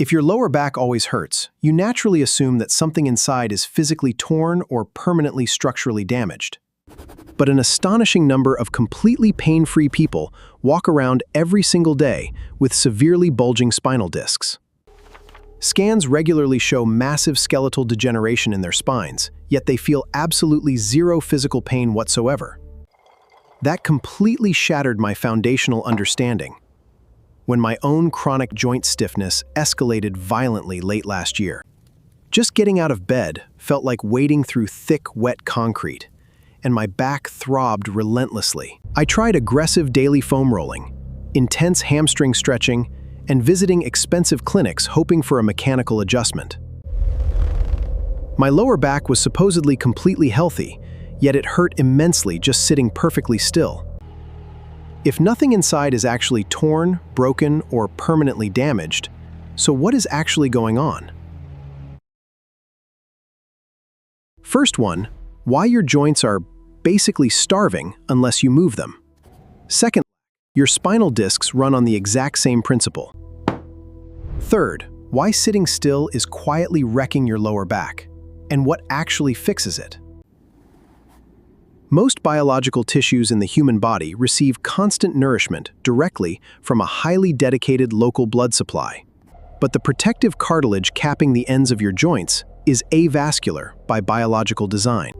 If your lower back always hurts, you naturally assume that something inside is physically torn or permanently structurally damaged. But an astonishing number of completely pain-free people walk around every single day with severely bulging spinal discs. Scans regularly show massive skeletal degeneration in their spines, yet they feel absolutely zero physical pain whatsoever. That completely shattered my foundational understanding when my own chronic joint stiffness escalated violently late last year. Just getting out of bed felt like wading through thick, wet concrete, and my back throbbed relentlessly. I tried aggressive daily foam rolling, intense hamstring stretching, and visiting expensive clinics hoping for a mechanical adjustment. My lower back was supposedly completely healthy, yet it hurt immensely just sitting perfectly still. If nothing inside is actually torn, broken, or permanently damaged, so what is actually going on? First one, why your joints are basically starving unless you move them. Second, your spinal discs run on the exact same principle. Third, why sitting still is quietly wrecking your lower back, and what actually fixes it. Most biological tissues in the human body receive constant nourishment directly from a highly dedicated local blood supply. But the protective cartilage capping the ends of your joints is avascular by biological design.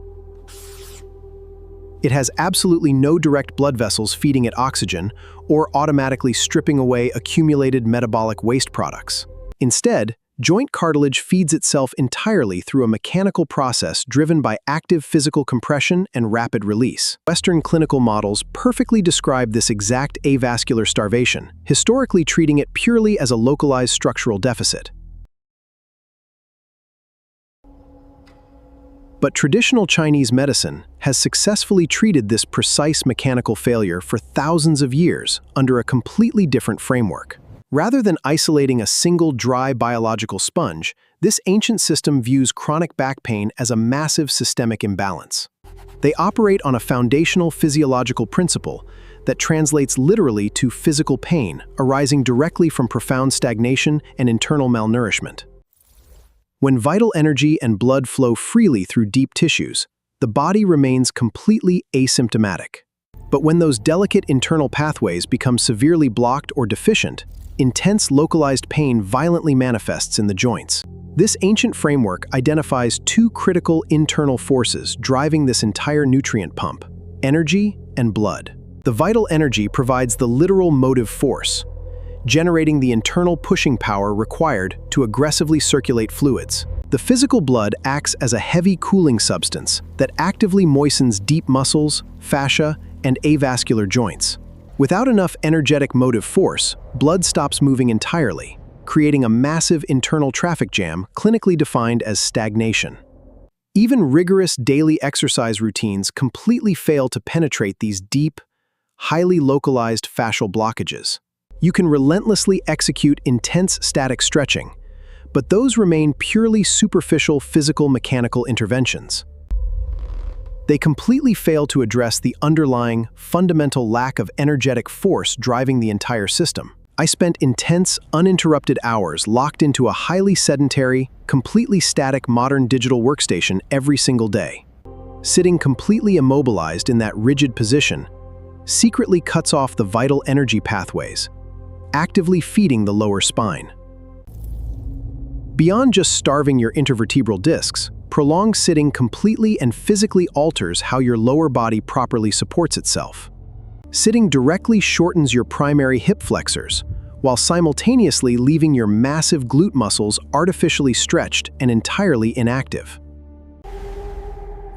It has absolutely no direct blood vessels feeding it oxygen or automatically stripping away accumulated metabolic waste products. Instead, joint cartilage feeds itself entirely through a mechanical process driven by active physical compression and rapid release. Western clinical models perfectly describe this exact avascular starvation, historically treating it purely as a localized structural deficit. But traditional Chinese medicine has successfully treated this precise mechanical failure for thousands of years under a completely different framework. Rather than isolating a single dry biological sponge, this ancient system views chronic back pain as a massive systemic imbalance. They operate on a foundational physiological principle that translates literally to physical pain arising directly from profound stagnation and internal malnourishment. When vital energy and blood flow freely through deep tissues, the body remains completely asymptomatic. But when those delicate internal pathways become severely blocked or deficient, intense localized pain violently manifests in the joints. This ancient framework identifies two critical internal forces driving this entire nutrient pump: energy and blood. The vital energy provides the literal motive force, generating the internal pushing power required to aggressively circulate fluids. The physical blood acts as a heavy cooling substance that actively moistens deep muscles, fascia, and avascular joints. Without enough energetic motive force, blood stops moving entirely, creating a massive internal traffic jam clinically defined as stagnation. Even rigorous daily exercise routines completely fail to penetrate these deep, highly localized fascial blockages. You can relentlessly execute intense static stretching, but those remain purely superficial physical mechanical interventions. They completely fail to address the underlying, fundamental lack of energetic force driving the entire system. I spent intense, uninterrupted hours locked into a highly sedentary, completely static modern digital workstation every single day. Sitting completely immobilized in that rigid position secretly cuts off the vital energy pathways, actively feeding the lower spine. Beyond just starving your intervertebral discs, prolonged sitting completely and physically alters how your lower body properly supports itself. Sitting directly shortens your primary hip flexors, while simultaneously leaving your massive glute muscles artificially stretched and entirely inactive.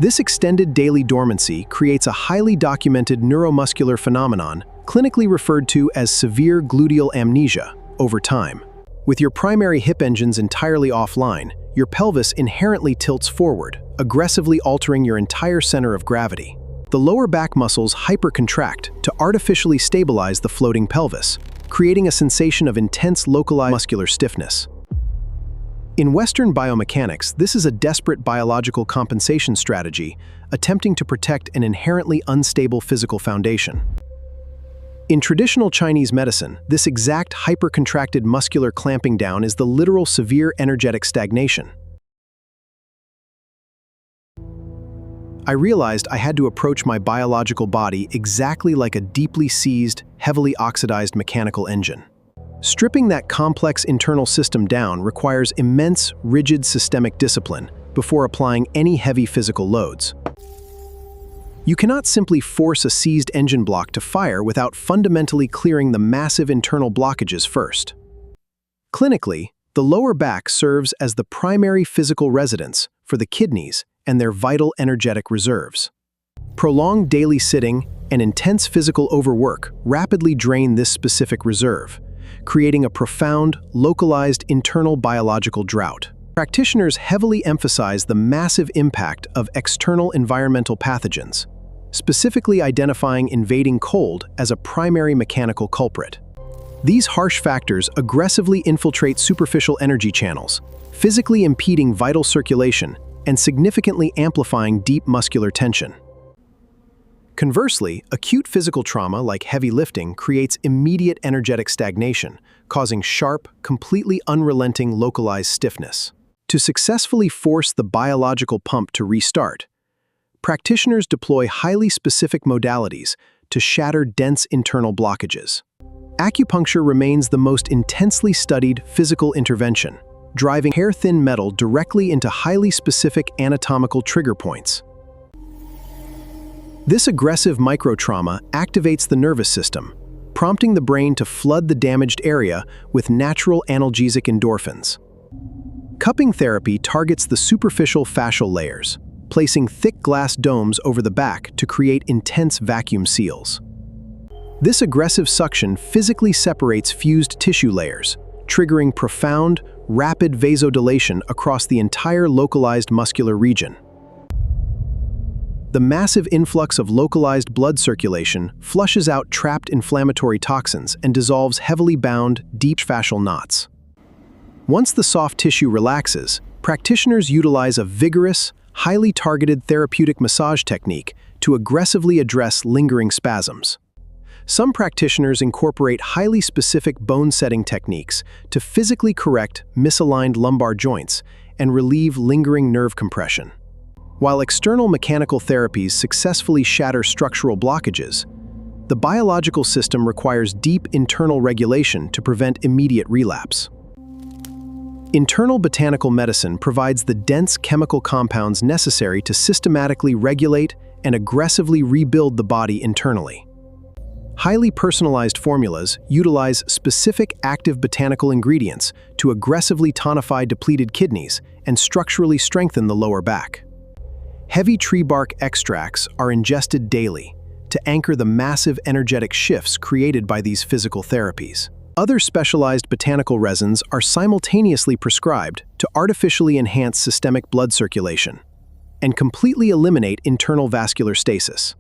This extended daily dormancy creates a highly documented neuromuscular phenomenon, clinically referred to as severe gluteal amnesia, over time. With your primary hip engines entirely offline, your pelvis inherently tilts forward, aggressively altering your entire center of gravity. The lower back muscles hypercontract to artificially stabilize the floating pelvis, creating a sensation of intense localized muscular stiffness. In Western biomechanics, this is a desperate biological compensation strategy attempting to protect an inherently unstable physical foundation. In traditional Chinese medicine, this exact hypercontracted muscular clamping down is the literal severe energetic stagnation. I realized I had to approach my biological body exactly like a deeply seized, heavily oxidized mechanical engine. Stripping that complex internal system down requires immense, rigid systemic discipline before applying any heavy physical loads. You cannot simply force a seized engine block to fire without fundamentally clearing the massive internal blockages first. Clinically, the lower back serves as the primary physical residence for the kidneys and their vital energetic reserves. Prolonged daily sitting and intense physical overwork rapidly drain this specific reserve, creating a profound, localized internal biological drought. Practitioners heavily emphasize the massive impact of external environmental pathogens, specifically identifying invading cold as a primary mechanical culprit. These harsh factors aggressively infiltrate superficial energy channels, physically impeding vital circulation and significantly amplifying deep muscular tension. Conversely, acute physical trauma like heavy lifting creates immediate energetic stagnation, causing sharp, completely unrelenting localized stiffness. To successfully force the biological pump to restart, practitioners deploy highly specific modalities to shatter dense internal blockages. Acupuncture remains the most intensely studied physical intervention, driving hair-thin metal directly into highly specific anatomical trigger points. This aggressive microtrauma activates the nervous system, prompting the brain to flood the damaged area with natural analgesic endorphins. Cupping therapy targets the superficial fascial layers, placing thick glass domes over the back to create intense vacuum seals. This aggressive suction physically separates fused tissue layers, triggering profound, rapid vasodilation across the entire localized muscular region. The massive influx of localized blood circulation flushes out trapped inflammatory toxins and dissolves heavily bound, deep fascial knots. Once the soft tissue relaxes, practitioners utilize a vigorous, highly targeted therapeutic massage technique to aggressively address lingering spasms. Some practitioners incorporate highly specific bone-setting techniques to physically correct misaligned lumbar joints and relieve lingering nerve compression. While external mechanical therapies successfully shatter structural blockages, the biological system requires deep internal regulation to prevent immediate relapse. Internal botanical medicine provides the dense chemical compounds necessary to systematically regulate and aggressively rebuild the body internally. Highly personalized formulas utilize specific active botanical ingredients to aggressively tonify depleted kidneys and structurally strengthen the lower back. Heavy tree bark extracts are ingested daily to anchor the massive energetic shifts created by these physical therapies. Other specialized botanical resins are simultaneously prescribed to artificially enhance systemic blood circulation and completely eliminate internal vascular stasis.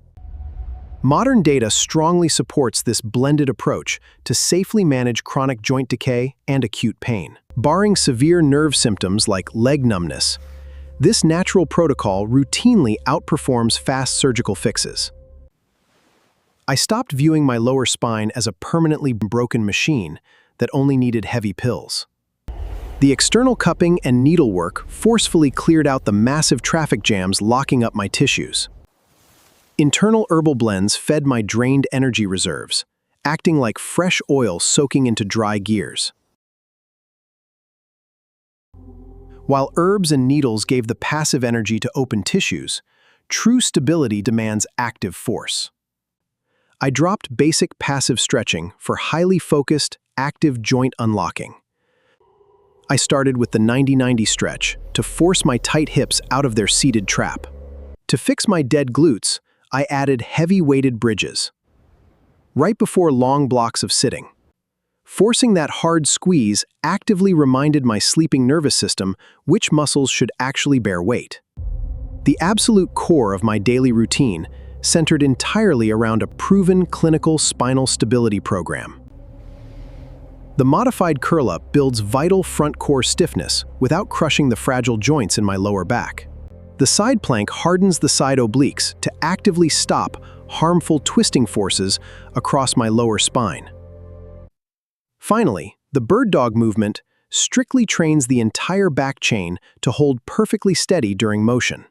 Modern data strongly supports this blended approach to safely manage chronic joint decay and acute pain. Barring severe nerve symptoms like leg numbness, this natural protocol routinely outperforms fast surgical fixes. I stopped viewing my lower spine as a permanently broken machine that only needed heavy pills. The external cupping and needlework forcefully cleared out the massive traffic jams locking up my tissues. Internal herbal blends fed my drained energy reserves, acting like fresh oil soaking into dry gears. While herbs and needles gave the passive energy to open tissues, true stability demands active force. I dropped basic passive stretching for highly focused, active joint unlocking. I started with the 90-90 stretch to force my tight hips out of their seated trap. To fix my dead glutes, I added heavy-weighted bridges. Right before long blocks of sitting. Forcing that hard squeeze actively reminded my sleeping nervous system which muscles should actually bear weight. The absolute core of my daily routine centered entirely around a proven clinical spinal stability program. The modified curl-up builds vital front core stiffness without crushing the fragile joints in my lower back. The side plank hardens the side obliques to actively stop harmful twisting forces across my lower spine. Finally, the bird dog movement strictly trains the entire back chain to hold perfectly steady during motion.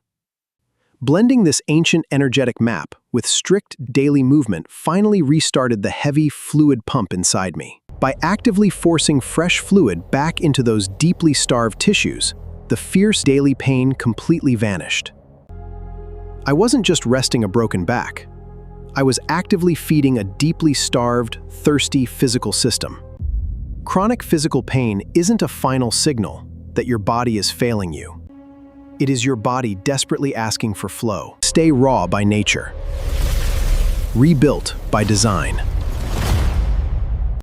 Blending this ancient energetic map with strict daily movement finally restarted the heavy fluid pump inside me. By actively forcing fresh fluid back into those deeply starved tissues, the fierce daily pain completely vanished. I wasn't just resting a broken back. I was actively feeding a deeply starved, thirsty physical system. Chronic physical pain isn't a final signal that your body is failing you. It is your body desperately asking for flow. Stay raw by nature. Rebuilt by design.